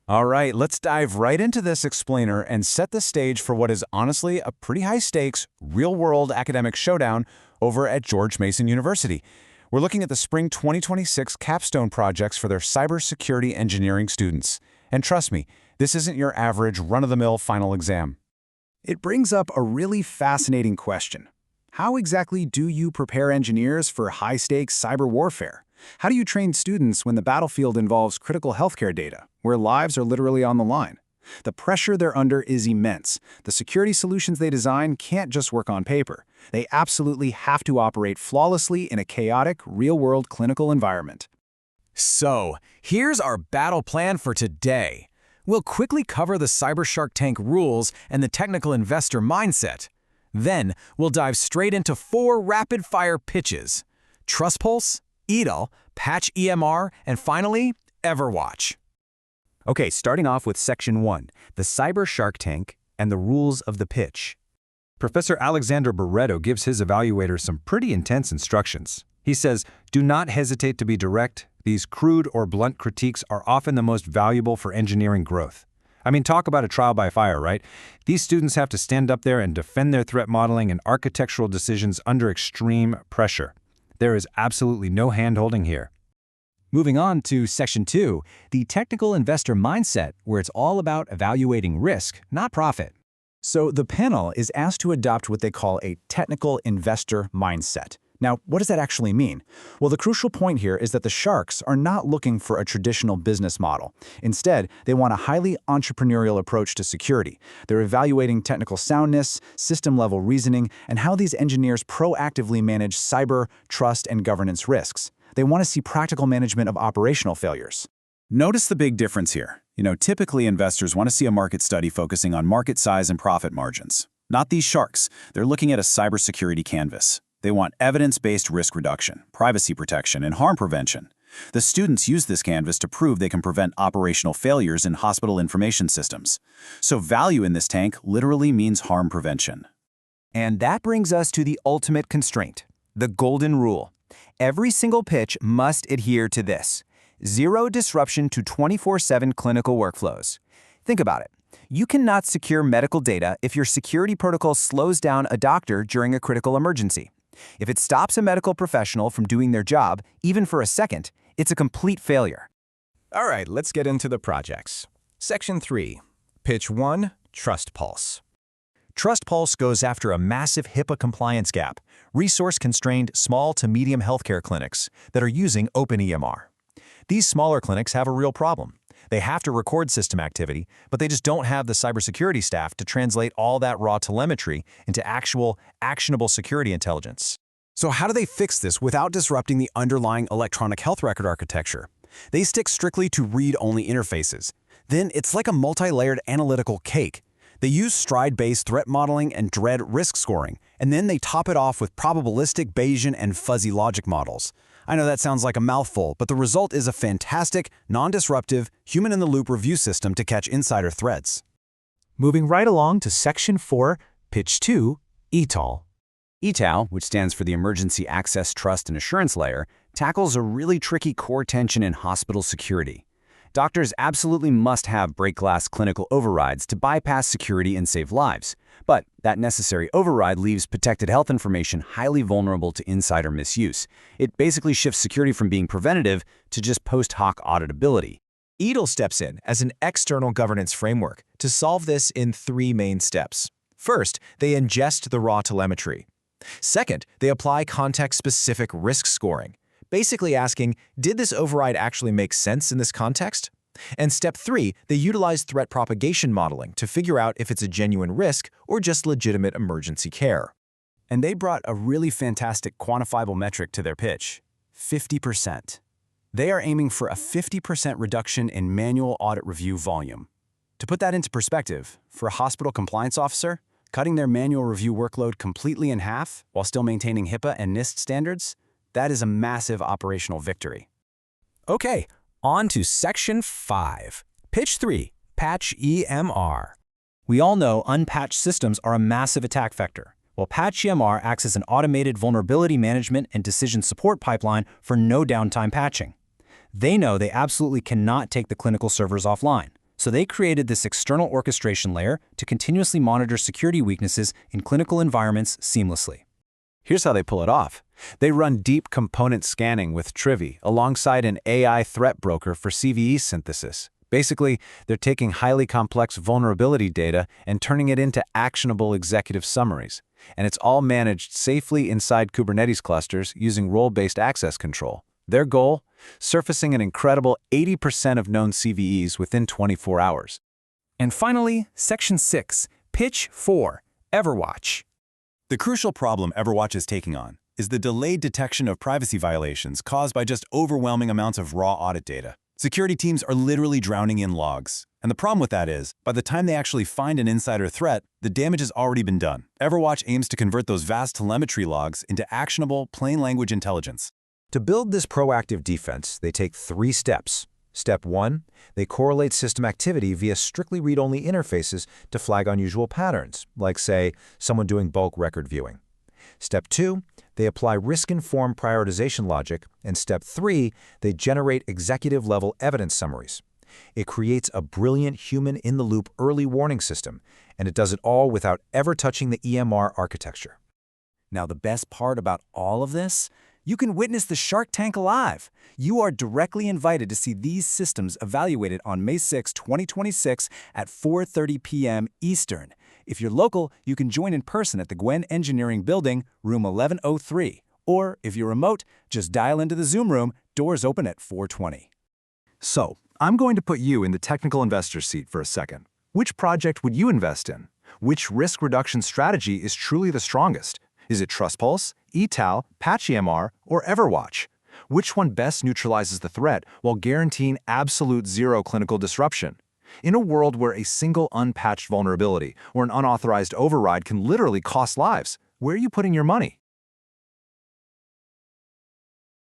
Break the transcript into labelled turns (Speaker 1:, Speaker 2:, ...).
Speaker 1: All right, let's dive right into this explainer and set the stage for what is honestly a pretty high-stakes, real-world academic showdown over at George Mason University. We're looking at the spring 2026 capstone projects for their cybersecurity engineering students. And trust me, this isn't your average run-of-the-mill final exam.
Speaker 2: It brings up a really fascinating question. How exactly do you prepare engineers for high-stakes cyber warfare? How do you train students when the battlefield involves critical healthcare data, where lives are literally on the line? The pressure they're under is immense. The security solutions they design can't just work on paper. They absolutely have to operate flawlessly in a chaotic, real-world clinical environment.
Speaker 3: So, here's our battle plan for today. We'll quickly cover the CYSE Shark Tank rules and the technical investor mindset. Then, we'll dive straight into 4 rapid-fire pitches: Trust Pulse, EDAL, Patch EMR, and finally, Everwatch.
Speaker 4: Okay, starting off with Section 1, the CYSE Shark Tank and the rules of the pitch. Professor Alexander Barreto gives his evaluators some pretty intense instructions. He says, do not hesitate to be direct. These crude or blunt critiques are often the most valuable for engineering growth. I mean, talk about a trial by fire, right? These students have to stand up there and defend their threat modeling and architectural decisions under extreme pressure. There is absolutely no hand-holding here.
Speaker 3: Moving on to Section 2, the technical investor mindset, where it's all about evaluating risk, not profit.
Speaker 2: So the panel is asked to adopt what they call a technical investor mindset. Now, what does that actually mean? Well, the crucial point here is that the sharks are not looking for a traditional business model. Instead, they want a highly entrepreneurial approach to security. They're evaluating technical soundness, system-level reasoning, and how these engineers proactively manage cyber, trust, and governance risks. They want to see practical management of operational failures.
Speaker 1: Notice the big difference here. Typically investors want to see a market study focusing on market size and profit margins. Not these sharks. They're looking at a cybersecurity canvas. They want evidence-based risk reduction, privacy protection, and harm prevention. The students use this canvas to prove they can prevent operational failures in hospital information systems. So value in this tank literally means harm prevention.
Speaker 3: And that brings us to the ultimate constraint, the golden rule. Every single pitch must adhere to this: zero disruption to 24/7 clinical workflows. Think about it. You cannot secure medical data if your security protocol slows down a doctor during a critical emergency. If it stops a medical professional from doing their job, even for a second, it's a complete failure.
Speaker 5: All right, let's get into the projects. Section 3, Pitch 1, Trust Pulse. Trust Pulse goes after a massive HIPAA compliance gap, resource-constrained small to medium healthcare clinics that are using OpenEMR. These smaller clinics have a real problem. They have to record system activity, but they just don't have the cybersecurity staff to translate all that raw telemetry into actual, actionable security intelligence. So how do they fix this without disrupting the underlying electronic health record architecture? They stick strictly to read-only interfaces. Then it's like a multi-layered analytical cake. They use stride-based threat modeling and dread risk scoring, and then they top it off with probabilistic Bayesian and fuzzy logic models. I know that sounds like a mouthful, but the result is a fantastic, non-disruptive, human-in-the-loop review system to catch insider threats. Moving right along to Section 4, Pitch 2, ETAL.
Speaker 4: ETAL, which stands for the Emergency Access Trust and Assurance Layer, tackles a really tricky core tension in hospital security. Doctors absolutely must have break-glass clinical overrides to bypass security and save lives. But that necessary override leaves protected health information highly vulnerable to insider misuse. It basically shifts security from being preventative to just post-hoc auditability.
Speaker 5: ETAL steps in as an external governance framework to solve this in 3 main steps. First, they ingest the raw telemetry. Second, they apply context-specific risk scoring, basically asking, did this override actually make sense in this context? And step 3, they utilize threat propagation modeling to figure out if it's a genuine risk or just legitimate emergency care.
Speaker 2: And they brought a really fantastic quantifiable metric to their pitch: 50%. They are aiming for a 50% reduction in manual audit review volume. To put that into perspective, for a hospital compliance officer, cutting their manual review workload completely in half while still maintaining HIPAA and NIST standards, that is a massive operational victory.
Speaker 5: Okay, on to Section 5, Pitch 3, Patch EMR.
Speaker 3: We all know unpatched systems are a massive attack vector. Well, Patch EMR acts as an automated vulnerability management and decision support pipeline for no downtime patching. They know they absolutely cannot take the clinical servers offline, So they created this external orchestration layer to continuously monitor security weaknesses in clinical environments seamlessly.
Speaker 2: Here's how they pull it off. They run deep component scanning with Trivy alongside an AI threat broker for CVE synthesis. Basically, they're taking highly complex vulnerability data and turning it into actionable executive summaries. And it's all managed safely inside Kubernetes clusters using role-based access control. Their goal? Surfacing an incredible 80% of known CVEs within 24 hours.
Speaker 3: And finally, Section 6, Pitch 4, Everwatch.
Speaker 1: The crucial problem Everwatch is taking on is the delayed detection of privacy violations caused by just overwhelming amounts of raw audit data. Security teams are literally drowning in logs. And the problem with that is, by the time they actually find an insider threat, the damage has already been done. Everwatch aims to convert those vast telemetry logs into actionable, plain language intelligence.
Speaker 5: To build this proactive defense, they take 3 steps. Step 1, they correlate system activity via strictly read-only interfaces to flag unusual patterns, like, say, someone doing bulk record viewing. Step 2, they apply risk-informed prioritization logic. And Step 3, they generate executive-level evidence summaries. It creates a brilliant human-in-the-loop early warning system, and it does it all without ever touching the EMR architecture.
Speaker 3: Now, the best part about all of this? You can witness the Shark Tank live. You are directly invited to see these systems evaluated on May 6, 2026 at 4:30 p.m. Eastern. If you're local, you can join in person at the Gwen Engineering Building, room 1103. Or if you're remote, just dial into the Zoom room, doors open at 4:20.
Speaker 2: So, I'm going to put you in the technical investor seat for a second. Which project would you invest in? Which risk reduction strategy is truly the strongest? Is it TrustPulse, eTal, PatchEMR, or Everwatch? Which one best neutralizes the threat while guaranteeing absolute zero clinical disruption? In a world where a single unpatched vulnerability or an unauthorized override can literally cost lives, where are you putting your money?